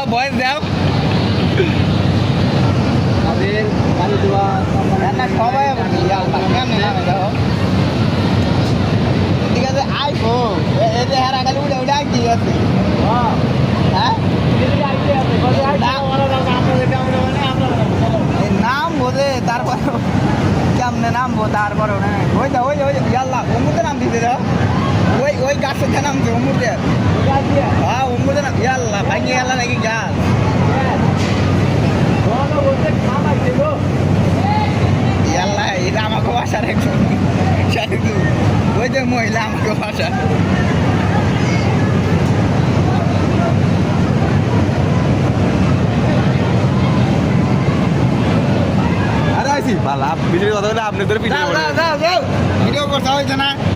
voice দাও তাদের গাড়ি দেওয়া না সবাই কেমনে নামে দাও ঠিক আছে আইবো এই যে হারা খালি উড়ে উড়ে আঁকি আছে হ্যাঁ নাম বোঝে তারপর কেমনে নামবো তারপর ওই যা ওই ওই ইয়াল্লা অমুতে নাম দিতে দাও ওই ওই গাছের নামছে অমুতে হ্যাঁ অমুতে নাম ইয়াল্লা ভাঙিয়ে গেল নাকি গাছ ইয়াল্লা এটা আমাকে বাসার একজন ওই যে মহিলা আমাকে বাসা আরে আইছি ভালো ভিডিও কথা বলে আপনাদের ভিডিও ভিডিও করতে হয়েছে না